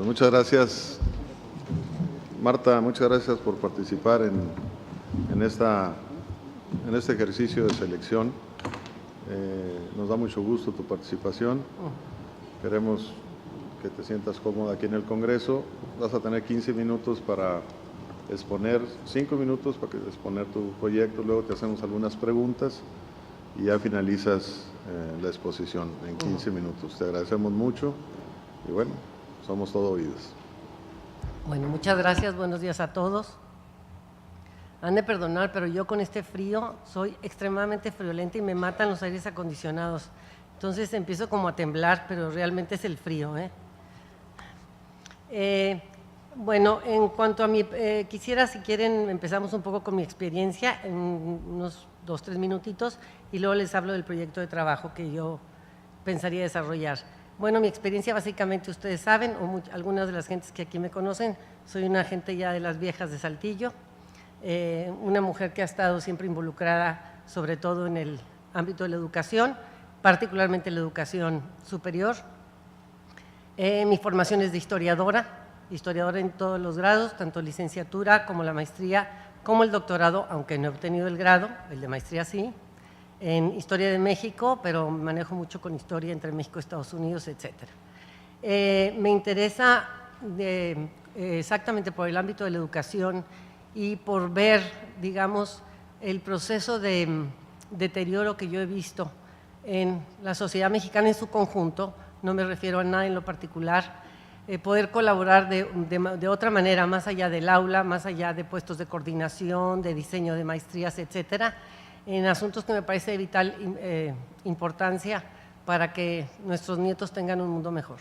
muchas gracias, Marta, muchas gracias por participar en este ejercicio de selección. Nos da mucho gusto tu participación. Queremos que te sientas cómoda aquí en el Congreso. Vas a tener 15 minutos para exponer, 5 minutos para exponer tu proyecto, luego te hacemos algunas preguntas y ya finalizas la exposición en 15 minutos. Te agradecemos mucho y bueno, somos todo oídos. Bueno, muchas gracias, buenos días a todos. Han de perdonar, pero yo con este frío soy extremadamente friolenta y me matan los aires acondicionados. Entonces empiezo como a temblar, pero realmente es el frío. Bueno, en cuanto a mi… quisiera, si quieren, empezamos un poco con mi experiencia, en unos 2 o 3 minutitos, y luego les hablo del proyecto de trabajo que yo pensaría desarrollar. Bueno, mi experiencia básicamente ustedes saben, o algunas de las gentes que aquí me conocen, soy una gente ya de las viejas de Saltillo, una mujer que ha estado siempre involucrada sobre todo en el ámbito de la educación, particularmente la educación superior. Mi formación es de historiadora en todos los grados, tanto licenciatura como la maestría, como el doctorado, aunque no he obtenido el grado, el de maestría sí, en Historia de México, pero manejo mucho con historia entre México, Estados Unidos, etc. Me interesa exactamente por el ámbito de la educación y por ver, digamos, el proceso de deterioro que yo he visto en la sociedad mexicana en su conjunto, no me refiero a nada en lo particular, poder colaborar de otra manera, más allá del aula, más allá de puestos de coordinación, de diseño de maestrías, etcétera, en asuntos que me parece de vital importancia para que nuestros nietos tengan un mundo mejor.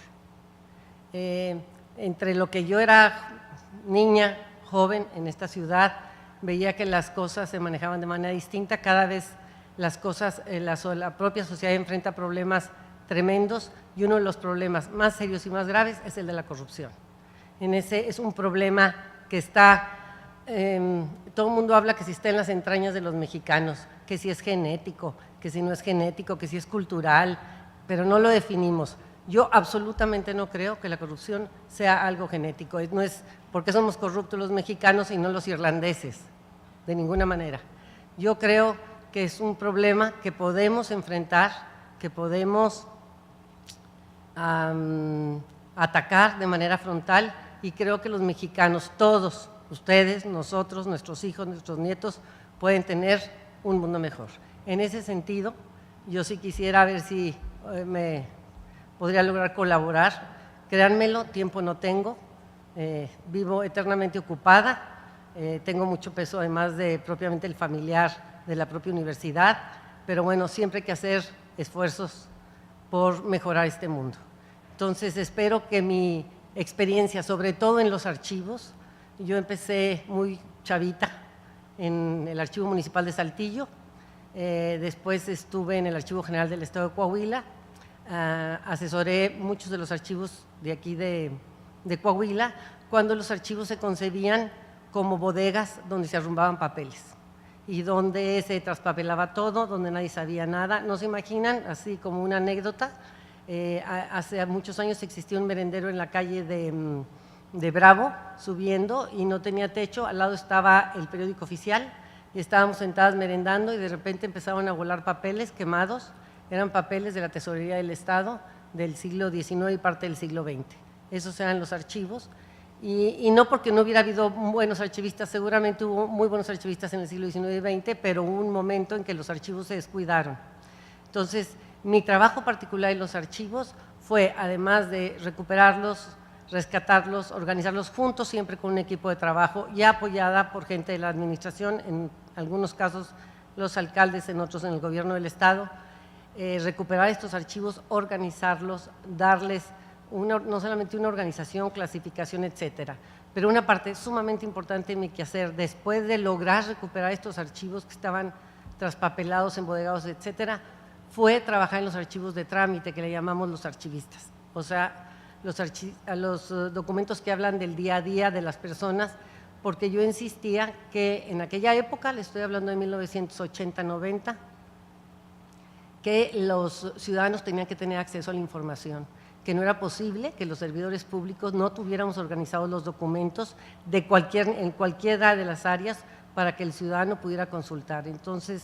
Entre lo que yo era niña, joven en esta ciudad, veía que las cosas se manejaban de manera distinta, cada vez las cosas, la propia sociedad enfrenta problemas tremendos y uno de los problemas más serios y más graves es el de la corrupción. Es un problema que está… todo el mundo habla que si está en las entrañas de los mexicanos, que si es genético, que si no es genético, que si es cultural, pero no lo definimos. Yo absolutamente no creo que la corrupción sea algo genético, no es porque somos corruptos los mexicanos y no los irlandeses, de ninguna manera. Yo creo que es un problema que podemos enfrentar, que podemos atacar de manera frontal y creo que los mexicanos, todos, ustedes, nosotros, nuestros hijos, nuestros nietos, pueden tener un mundo mejor. En ese sentido, yo sí quisiera ver si me podría lograr colaborar. Créanmelo, tiempo no tengo, vivo eternamente ocupada, tengo mucho peso además de propiamente el familiar de la propia universidad, pero bueno, siempre hay que hacer esfuerzos por mejorar este mundo. Entonces, espero que mi experiencia, sobre todo en los archivos, yo empecé muy chavita en el Archivo Municipal de Saltillo, después estuve en el Archivo General del Estado de Coahuila, asesoré muchos de los archivos de aquí de Coahuila, cuando los archivos se concebían como bodegas donde se arrumbaban papeles y donde se traspapelaba todo, donde nadie sabía nada. ¿No se imaginan? Así como una anécdota, hace muchos años existía un merendero en la calle de Bravo, subiendo, y no tenía techo, al lado estaba el periódico oficial, y estábamos sentadas merendando y de repente empezaron a volar papeles quemados, eran papeles de la Tesorería del Estado del siglo XIX y parte del siglo XX. Esos eran los archivos, y no porque no hubiera habido buenos archivistas, seguramente hubo muy buenos archivistas en el siglo XIX y XX, pero hubo un momento en que los archivos se descuidaron. Entonces, mi trabajo particular en los archivos fue, además de recuperarlos, rescatarlos, organizarlos juntos, siempre con un equipo de trabajo ya apoyada por gente de la administración, en algunos casos los alcaldes, en otros en el gobierno del Estado, recuperar estos archivos, organizarlos, darles no solamente una organización, clasificación, etcétera, pero una parte sumamente importante de mi quehacer, después de lograr recuperar estos archivos que estaban traspapelados, embodegados, etcétera, fue trabajar en los archivos de trámite, que le llamamos los archivistas, o sea, los documentos que hablan del día a día de las personas, porque yo insistía que en aquella época, le estoy hablando de 1980-90, que los ciudadanos tenían que tener acceso a la información, que no era posible que los servidores públicos no tuviéramos organizados los documentos en cualquiera de las áreas para que el ciudadano pudiera consultar. Entonces,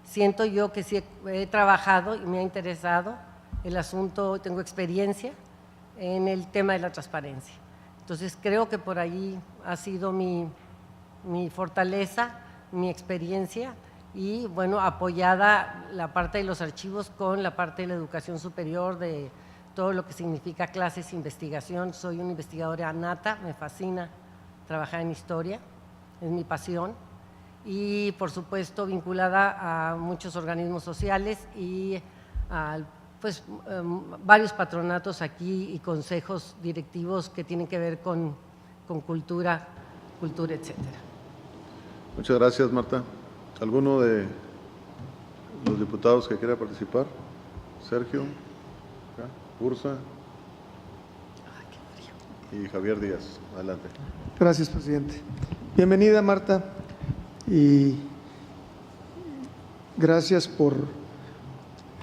siento yo que sí he trabajado y me ha interesado el asunto, tengo experiencia en el tema de la transparencia. Entonces, creo que por ahí ha sido mi fortaleza, mi experiencia y, bueno, apoyada la parte de los archivos con la parte de la educación superior, de todo lo que significa clases, investigación. Soy una investigadora nata, me fascina trabajar en historia, es mi pasión. Y, por supuesto, vinculada a muchos organismos sociales y a varios patronatos aquí y consejos directivos que tienen que ver con cultura, etcétera. Muchas gracias, Marta. ¿Alguno de los diputados que quiera participar? Sergio, Ursa y Javier Díaz. Adelante. Gracias, presidente. Bienvenida, Marta, y gracias por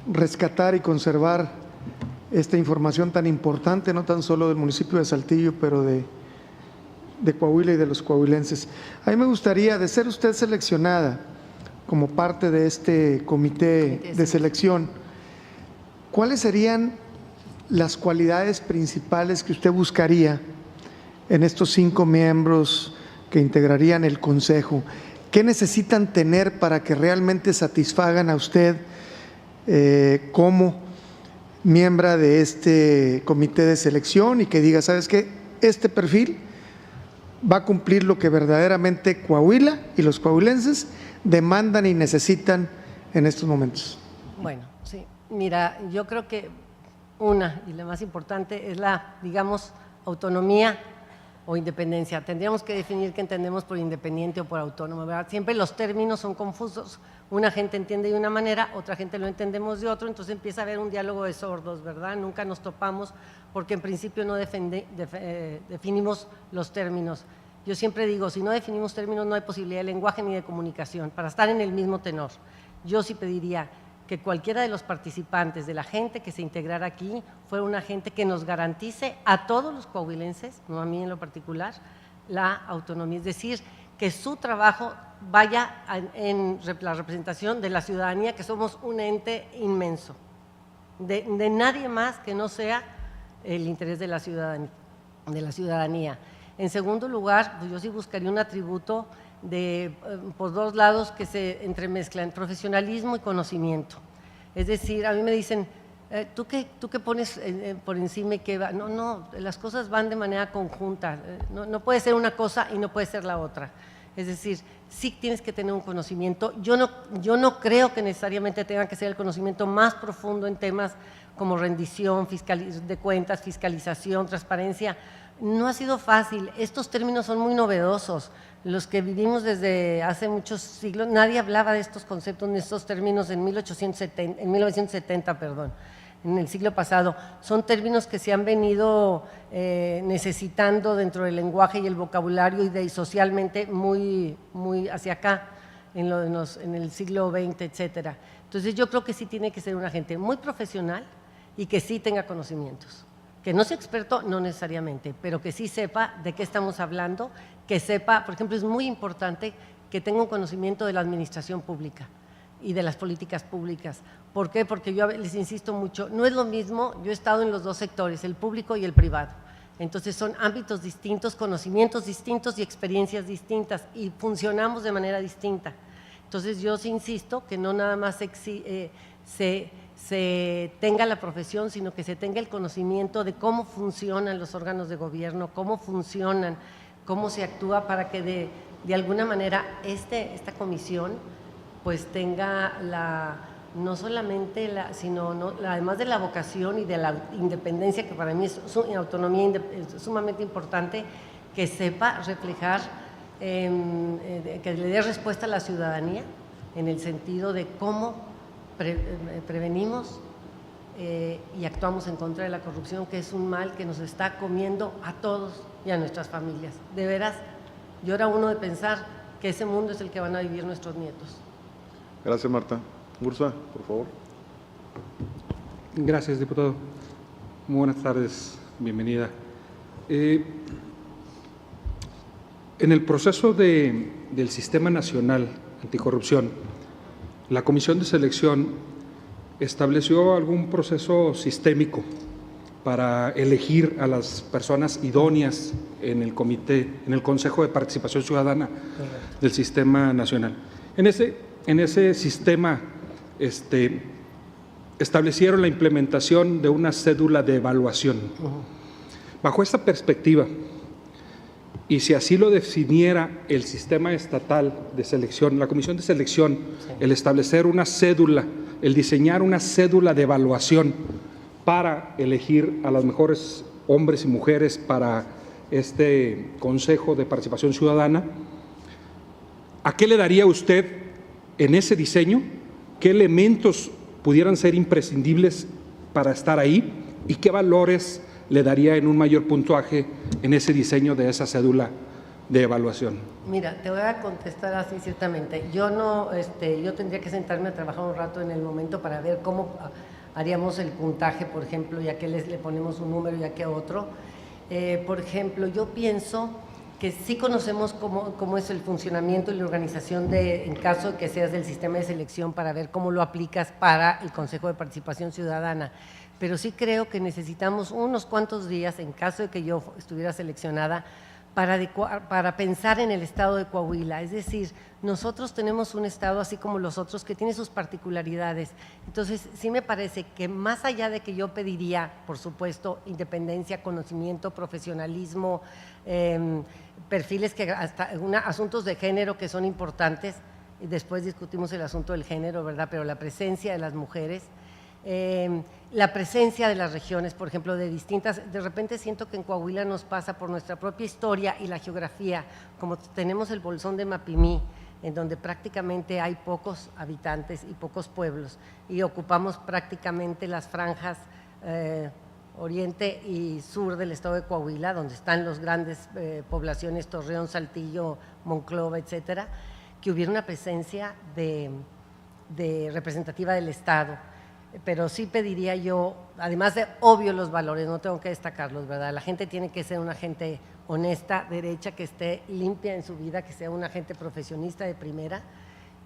rescatar y conservar esta información tan importante, no tan solo del municipio de Saltillo, pero de Coahuila y de los coahuilenses. A mí me gustaría, de ser usted seleccionada como parte de este comité de selección, ¿cuáles serían las cualidades principales que usted buscaría en estos 5 miembros que integrarían el Consejo? ¿Qué necesitan tener para que realmente satisfagan a usted como miembro de este comité de selección y que diga, ¿sabes qué? Este perfil va a cumplir lo que verdaderamente Coahuila y los coahuilenses demandan y necesitan en estos momentos. Bueno, sí, mira, yo creo que una, y la más importante, es la, digamos, autonomía o independencia. Tendríamos que definir qué entendemos por independiente o por autónomo, ¿verdad? Siempre los términos son confusos. Una gente entiende de una manera, otra gente lo entendemos de otro, entonces empieza a haber un diálogo de sordos, ¿verdad? Nunca nos topamos porque en principio no definimos los términos. Yo siempre digo, si no definimos términos no hay posibilidad de lenguaje ni de comunicación para estar en el mismo tenor. Yo sí pediría que cualquiera de los participantes, de la gente que se integrara aquí, fuera una gente que nos garantice a todos los coahuilenses, no a mí en lo particular, la autonomía, es decir, que su trabajo vaya en la representación de la ciudadanía, que somos un ente inmenso, de nadie más que no sea el interés de la ciudadanía. En segundo lugar, pues yo sí buscaría un atributo por dos lados que se entremezclan, profesionalismo y conocimiento. Es decir, a mí me dicen, ¿tú qué pones por encima y qué va? No, las cosas van de manera conjunta, no puede ser una cosa y no puede ser la otra. Es decir, sí tienes que tener un conocimiento. Yo no creo que necesariamente tenga que ser el conocimiento más profundo en temas como rendición de cuentas, fiscalización, transparencia. No ha sido fácil, estos términos son muy novedosos, los que vivimos desde hace muchos siglos, nadie hablaba de estos conceptos ni estos términos en 1970, en el siglo pasado. Son términos que se han venido necesitando dentro del lenguaje y el vocabulario y socialmente muy hacia acá, en el siglo XX, etcétera. Entonces yo creo que sí tiene que ser una gente muy profesional y que sí tenga conocimientos. Que no sea experto, no necesariamente, pero que sí sepa de qué estamos hablando, que sepa, por ejemplo, es muy importante que tenga un conocimiento de la administración pública y de las políticas públicas. ¿Por qué? Porque yo les insisto mucho, no es lo mismo, yo he estado en los dos sectores, el público y el privado. Entonces son ámbitos distintos, conocimientos distintos y experiencias distintas y funcionamos de manera distinta. Entonces yo sí insisto que no nada más se tenga la profesión, sino que se tenga el conocimiento de cómo funcionan los órganos de gobierno, cómo funcionan, cómo se actúa para que de alguna manera esta comisión pues tenga no solamente sino además de la vocación y de la independencia, que para mí es autonomía es sumamente importante, que sepa reflejar, que le dé respuesta a la ciudadanía en el sentido de cómo prevenimos y actuamos en contra de la corrupción, que es un mal que nos está comiendo a todos y a nuestras familias. De veras, llora uno de pensar que ese mundo es el que van a vivir nuestros nietos. Gracias, Marta. Ursa, por favor. Gracias, diputado. Muy buenas tardes, bienvenida. En el proceso del Sistema Nacional Anticorrupción, la Comisión de Selección estableció algún proceso sistémico para elegir a las personas idóneas en el comité, en el Consejo de Participación Ciudadana del Sistema Nacional. En ese sistema establecieron la implementación de una cédula de evaluación. Bajo esta perspectiva, y si así lo definiera el sistema estatal de selección, la Comisión de Selección, el establecer una cédula, el diseñar una cédula de evaluación para elegir a los mejores hombres y mujeres para este Consejo de Participación Ciudadana, ¿a qué le daría usted en ese diseño? ¿Qué elementos pudieran ser imprescindibles para estar ahí? ¿Y qué valores le daría en un mayor puntuaje en ese diseño de esa cédula de evaluación? Mira, te voy a contestar así ciertamente. Yo no, yo tendría que sentarme a trabajar un rato en el momento para ver cómo haríamos el puntaje, por ejemplo, ya que le ponemos un número y a qué otro. Por ejemplo, yo pienso que sí conocemos cómo es el funcionamiento y la organización en caso de que seas del sistema de selección, para ver cómo lo aplicas para el Consejo de Participación Ciudadana. Pero sí creo que necesitamos unos cuantos días, en caso de que yo estuviera seleccionada, para pensar en el estado de Coahuila. Es decir, nosotros tenemos un estado así como los otros que tiene sus particularidades. Entonces, sí me parece que más allá de que yo pediría, por supuesto, independencia, conocimiento, profesionalismo, perfiles que hasta asuntos de género que son importantes, y después discutimos el asunto del género, ¿verdad? Pero la presencia de las mujeres, la presencia de las regiones, por ejemplo, de repente siento que en Coahuila nos pasa por nuestra propia historia y la geografía, como tenemos el bolsón de Mapimí, en donde prácticamente hay pocos habitantes y pocos pueblos, y ocupamos prácticamente las franjas oriente y sur del estado de Coahuila, donde están las grandes poblaciones, Torreón, Saltillo, Monclova, etcétera, que hubiera una presencia de representativa del estado. Pero sí pediría yo, además de obvio los valores, no tengo que destacarlos, ¿verdad? La gente tiene que ser una gente honesta, derecha, que esté limpia en su vida, que sea una gente profesionista de primera,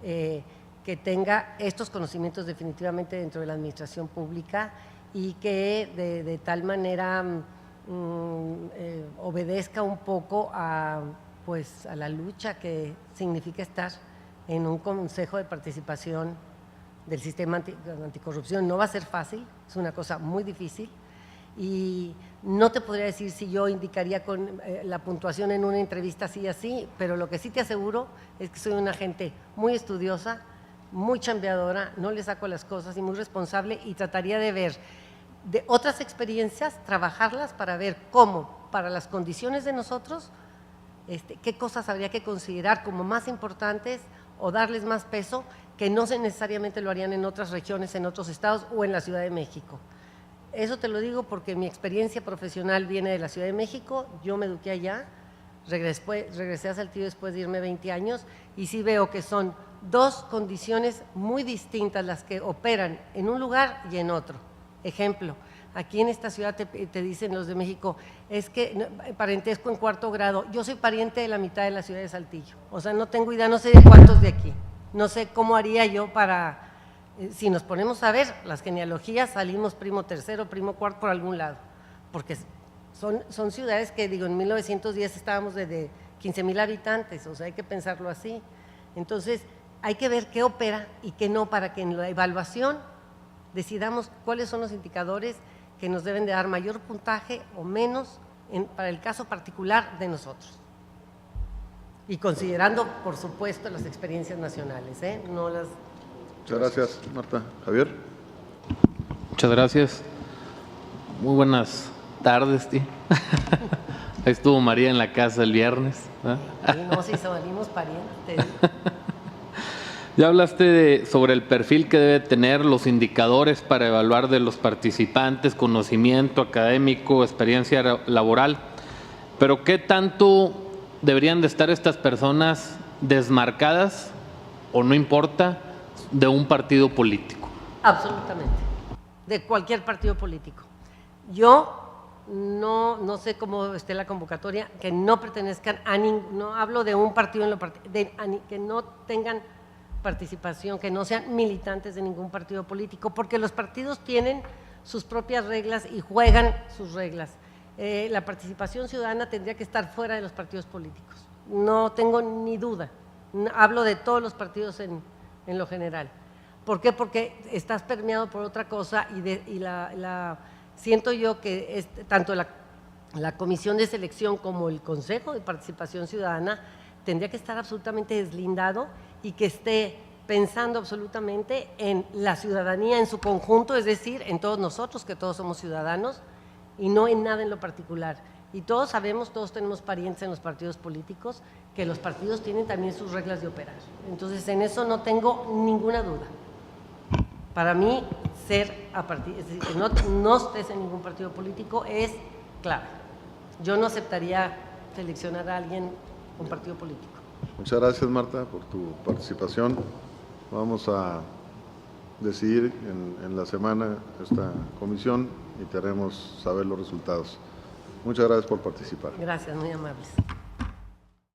que tenga estos conocimientos definitivamente dentro de la administración pública y que de tal manera obedezca un poco a la lucha que significa estar en un consejo de participación del sistema anticorrupción. No va a ser fácil, es una cosa muy difícil, y no te podría decir si yo indicaría con la puntuación en una entrevista así y así, pero lo que sí te aseguro es que soy una gente muy estudiosa, muy chambeadora, no le saco las cosas y muy responsable, y trataría de ver de otras experiencias, trabajarlas para ver cómo, para las condiciones de nosotros, qué cosas habría que considerar como más importantes o darles más peso, que no necesariamente lo harían en otras regiones, en otros estados o en la Ciudad de México. Eso te lo digo porque mi experiencia profesional viene de la Ciudad de México, yo me eduqué allá, regresé a Saltillo después de irme 20 años, y sí veo que son dos condiciones muy distintas las que operan en un lugar y en otro. Ejemplo, aquí en esta ciudad te dicen los de México, es que parentesco en cuarto grado, yo soy pariente de la mitad de la ciudad de Saltillo, o sea, no tengo idea, no sé de cuántos de aquí. No sé cómo haría yo para, si nos ponemos a ver las genealogías, salimos primo tercero, primo cuarto por algún lado, porque son ciudades que, digo, en 1910 estábamos de 15,000 habitantes, o sea, hay que pensarlo así. Entonces, hay que ver qué opera y qué no, para que en la evaluación decidamos cuáles son los indicadores que nos deben de dar mayor puntaje o menos para el caso particular de nosotros. Y considerando, por supuesto, las experiencias nacionales, no las… Muchas gracias, Marta. Javier. Muchas gracias. Muy buenas tardes, tío. Ahí estuvo María en la casa el viernes, ¿no? Y no, si salimos parientes. Ya hablaste sobre el perfil que debe tener, los indicadores para evaluar de los participantes, conocimiento académico, experiencia laboral, pero ¿qué tanto deberían de estar estas personas desmarcadas, o no importa, de un partido político? Absolutamente, de cualquier partido político. Yo no sé cómo esté la convocatoria, que no pertenezcan a no hablo de un partido que no tengan participación, que no sean militantes de ningún partido político, porque los partidos tienen sus propias reglas y juegan sus reglas. La participación ciudadana tendría que estar fuera de los partidos políticos, no tengo ni duda, hablo de todos los partidos en lo general. ¿Por qué? Porque estás permeado por otra cosa y siento yo que tanto la Comisión de Selección como el Consejo de Participación Ciudadana tendría que estar absolutamente deslindado y que esté pensando absolutamente en la ciudadanía en su conjunto, es decir, en todos nosotros, que todos somos ciudadanos, y no en nada en lo particular. Y todos sabemos, todos tenemos parientes en los partidos políticos, que los partidos tienen también sus reglas de operar. Entonces, en eso no tengo ninguna duda. Para mí, es decir, que no estés en ningún partido político es clave. Yo no aceptaría seleccionar a alguien con partido político. Muchas gracias, Marta, por tu participación. Vamos a decidir en la semana esta comisión y te haremos saber los resultados. Muchas gracias por participar. Gracias, muy amables.